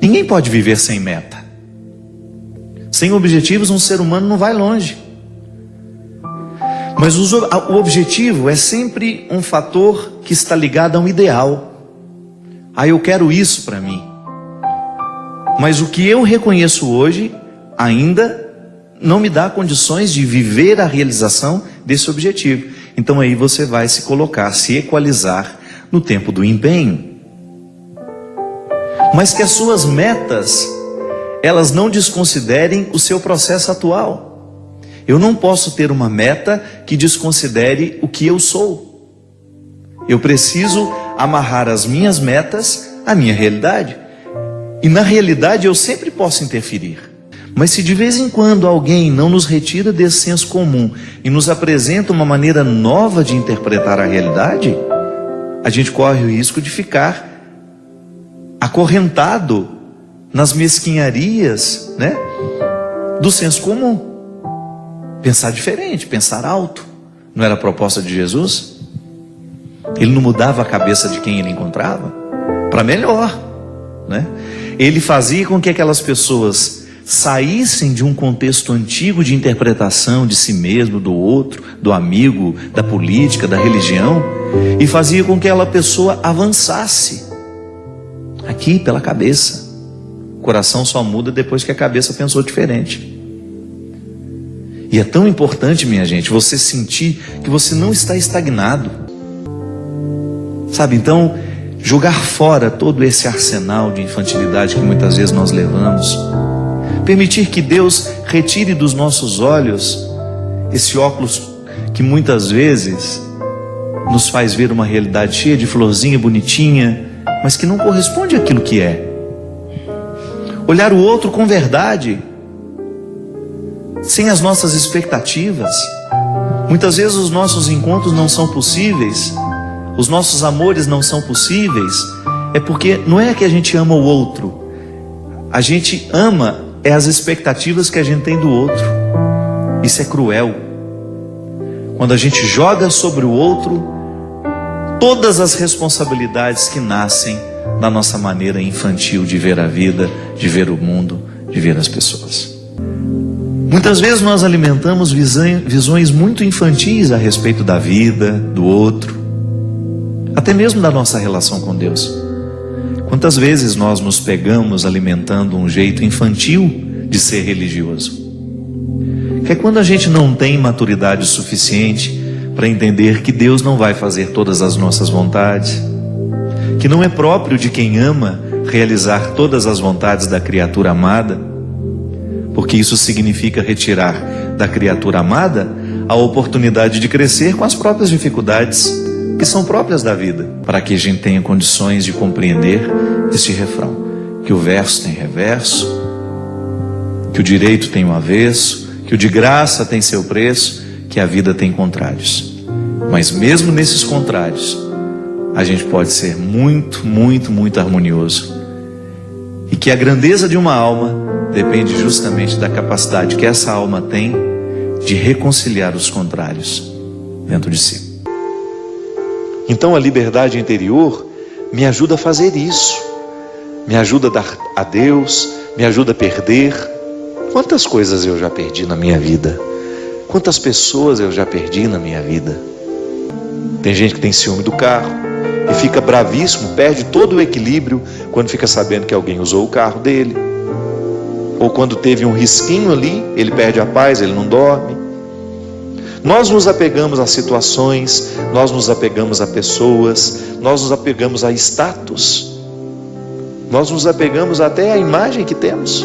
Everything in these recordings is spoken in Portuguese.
Ninguém pode viver sem meta. Sem objetivos, um ser humano não vai longe. Mas o objetivo é sempre um fator que está ligado a um ideal. Eu quero isso para mim. Mas o que eu reconheço hoje ainda não me dá condições de viver a realização desse objetivo. Então aí você vai se colocar, se equalizar no tempo do empenho. Mas que as suas metas, elas não desconsiderem o seu processo atual. Eu não posso ter uma meta que desconsidere o que eu sou. Eu preciso amarrar as minhas metas à minha realidade. E na realidade eu sempre posso interferir. Mas se de vez em quando alguém não nos retira desse senso comum e nos apresenta uma maneira nova de interpretar a realidade, a gente corre o risco de ficar acorrentado nas mesquinharias, do senso comum. Pensar diferente, pensar alto. Não era a proposta de Jesus? Ele não mudava a cabeça de quem ele encontrava para melhor, Ele fazia com que aquelas pessoas saíssem de um contexto antigo de interpretação de si mesmo, do outro, do amigo, da política, da religião, e fazia com que aquela pessoa avançasse aqui pela cabeça. O coração só muda depois que a cabeça pensou diferente. E é tão importante, minha gente, você sentir que você não está estagnado. Sabe, então, jogar fora todo esse arsenal de infantilidade que muitas vezes nós levamos. Permitir que Deus retire dos nossos olhos esse óculos que muitas vezes nos faz ver uma realidade cheia de florzinha bonitinha, mas que não corresponde àquilo que é. Olhar o outro com verdade, sem as nossas expectativas. Muitas vezes os nossos encontros não são possíveis, os nossos amores não são possíveis, é porque não é que a gente ama o outro, a gente ama as expectativas que a gente tem do outro. Isso é cruel. Quando a gente joga sobre o outro todas as responsabilidades que nascem da nossa maneira infantil de ver a vida, de ver o mundo, de ver as pessoas. Muitas vezes nós alimentamos visões muito infantis a respeito da vida, do outro, até mesmo da nossa relação com Deus. Quantas vezes nós nos pegamos alimentando um jeito infantil de ser religioso? Que é quando a gente não tem maturidade suficiente para entender que Deus não vai fazer todas as nossas vontades, que não é próprio de quem ama realizar todas as vontades da criatura amada, porque isso significa retirar da criatura amada a oportunidade de crescer com as próprias dificuldades que são próprias da vida, para que a gente tenha condições de compreender esse refrão, que o verso tem reverso, que o direito tem um avesso, que o de graça tem seu preço, que a vida tem contrários. Mas mesmo nesses contrários, a gente pode ser muito, muito, muito harmonioso. E que a grandeza de uma alma depende justamente da capacidade que essa alma tem de reconciliar os contrários dentro de si. Então a liberdade interior me ajuda a fazer isso. Me ajuda a dar a Deus, me ajuda a perder. Quantas coisas eu já perdi na minha vida? Quantas pessoas eu já perdi na minha vida? Tem gente que tem ciúme do carro e fica bravíssimo, perde todo o equilíbrio quando fica sabendo que alguém usou o carro dele. Ou quando teve um risquinho ali, ele perde a paz, ele não dorme. Nós nos apegamos a situações, nós nos apegamos a pessoas, nós nos apegamos a status, nós nos apegamos até à imagem que temos.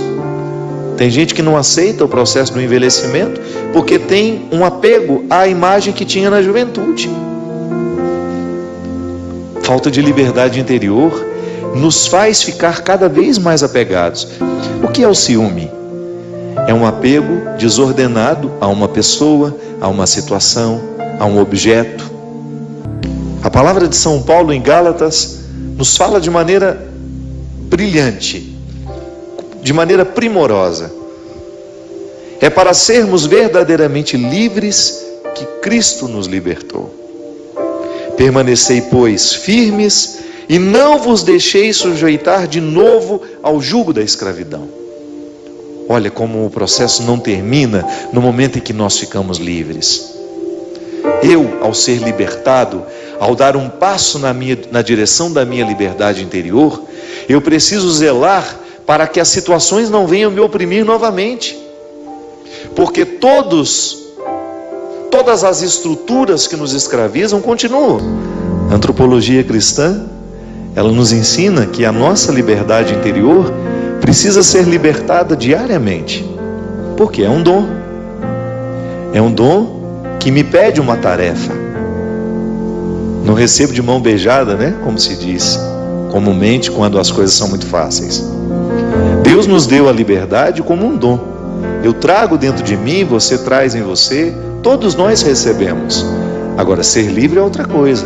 Tem gente que não aceita o processo do envelhecimento porque tem um apego à imagem que tinha na juventude. Falta de liberdade interior nos faz ficar cada vez mais apegados. O que é o ciúme? É um apego desordenado a uma pessoa, a uma situação, a um objeto. A palavra de São Paulo em Gálatas nos fala de maneira brilhante, de maneira primorosa. É para sermos verdadeiramente livres que Cristo nos libertou. Permanecei, pois, firmes e não vos deixeis sujeitar de novo ao jugo da escravidão. Olha como o processo não termina no momento em que nós ficamos livres. Eu, ao ser libertado, ao dar um passo na direção da minha liberdade interior, eu preciso zelar para que as situações não venham me oprimir novamente. Porque todas as estruturas que nos escravizam continuam. A antropologia cristã, ela nos ensina que a nossa liberdade interior precisa ser libertada diariamente. Porque é um dom. É um dom que me pede uma tarefa. Não recebo de mão beijada, né? Como se diz comumente quando as coisas são muito fáceis. Deus nos deu a liberdade como um dom. Eu trago dentro de mim, você traz em você, todos nós recebemos. Agora, ser livre é outra coisa.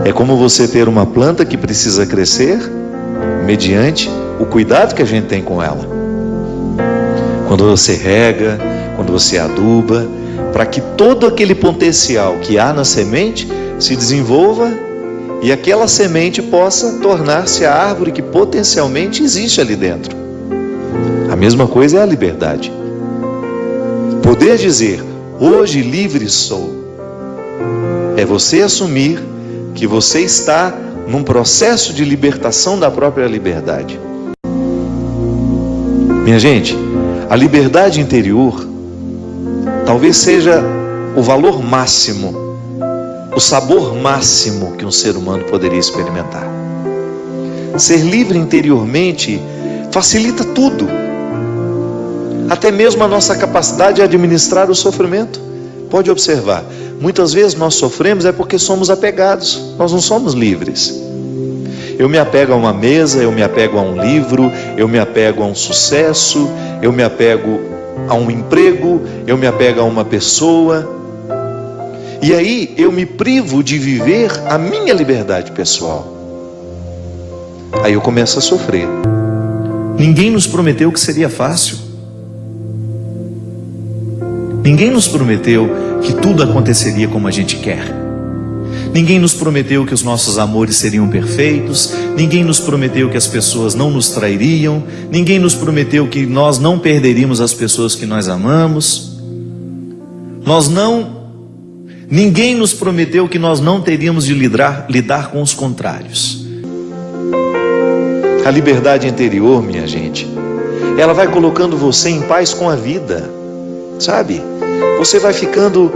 É como você ter uma planta que precisa crescer mediante o cuidado que a gente tem com ela. Quando você rega, quando você aduba, para que todo aquele potencial que há na semente se desenvolva e aquela semente possa tornar-se a árvore que potencialmente existe ali dentro. A mesma coisa é a liberdade. Poder dizer, hoje livre sou, é você assumir que você está num processo de libertação da própria liberdade. Minha gente, a liberdade interior talvez seja o valor máximo, o sabor máximo que um ser humano poderia experimentar. Ser livre interiormente facilita tudo, até mesmo a nossa capacidade de administrar o sofrimento. Pode observar, muitas vezes nós sofremos é porque somos apegados, nós não somos livres. Eu me apego a uma mesa, eu me apego a um livro, eu me apego a um sucesso, eu me apego a um emprego, eu me apego a uma pessoa. E aí eu me privo de viver a minha liberdade pessoal. Aí eu começo a sofrer. Ninguém nos prometeu que seria fácil. Ninguém nos prometeu que tudo aconteceria como a gente quer. Ninguém nos prometeu que os nossos amores seriam perfeitos. Ninguém nos prometeu que as pessoas não nos trairiam. Ninguém nos prometeu que nós não perderíamos as pessoas que nós amamos. Ninguém nos prometeu que nós não teríamos de lidar com os contrários. A liberdade interior, minha gente, ela vai colocando você em paz com a vida, sabe? Você vai ficando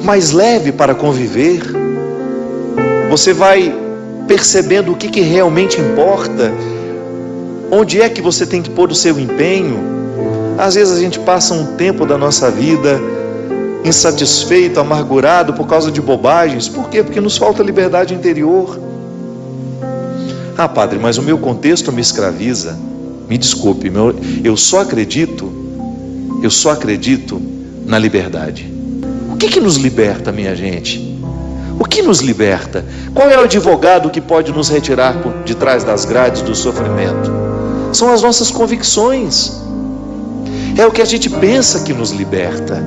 mais leve para conviver. Você vai percebendo o que realmente importa, onde é que você tem que pôr o seu empenho. Às vezes a gente passa um tempo da nossa vida insatisfeito, amargurado por causa de bobagens. Por quê? Porque nos falta liberdade interior. Ah, padre, mas o meu contexto me escraviza. Me desculpe, eu só acredito na liberdade. O que nos liberta, minha gente? O que nos liberta? Qual é o advogado que pode nos retirar de trás das grades do sofrimento? São as nossas convicções. É o que a gente pensa que nos liberta.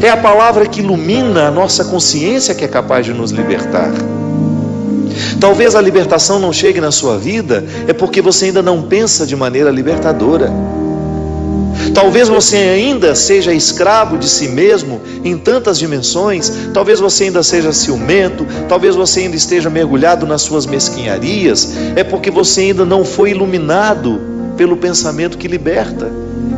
É a palavra que ilumina a nossa consciência que é capaz de nos libertar. Talvez a libertação não chegue na sua vida, é porque você ainda não pensa de maneira libertadora. Talvez você ainda seja escravo de si mesmo em tantas dimensões. Talvez você ainda seja ciumento. Talvez você ainda esteja mergulhado nas suas mesquinharias. É porque você ainda não foi iluminado pelo pensamento que liberta,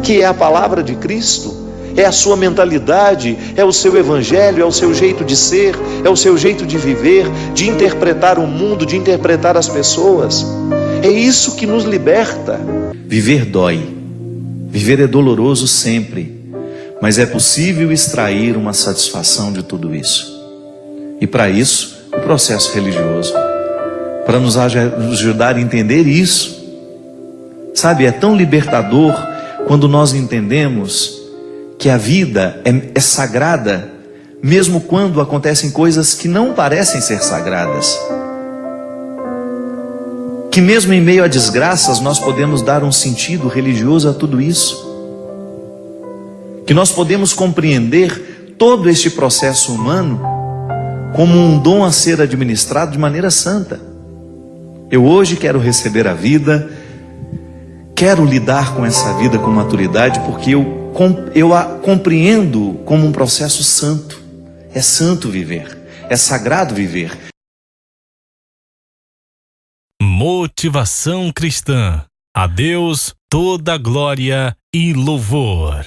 que é a palavra de Cristo. É a sua mentalidade, é o seu evangelho, é o seu jeito de ser, é o seu jeito de viver, de interpretar o mundo, de interpretar as pessoas. É isso que nos liberta. Viver dói. Viver é doloroso sempre, mas é possível extrair uma satisfação de tudo isso. E para isso, o processo religioso, para nos ajudar a entender isso. Sabe, é tão libertador quando nós entendemos que a vida é sagrada, mesmo quando acontecem coisas que não parecem ser sagradas. Que mesmo em meio a desgraças, nós podemos dar um sentido religioso a tudo isso. Que nós podemos compreender todo este processo humano como um dom a ser administrado de maneira santa. Eu hoje quero receber a vida, quero lidar com essa vida com maturidade, porque eu a compreendo como um processo santo. É santo viver, é sagrado viver. Motivação cristã. A Deus toda glória e louvor.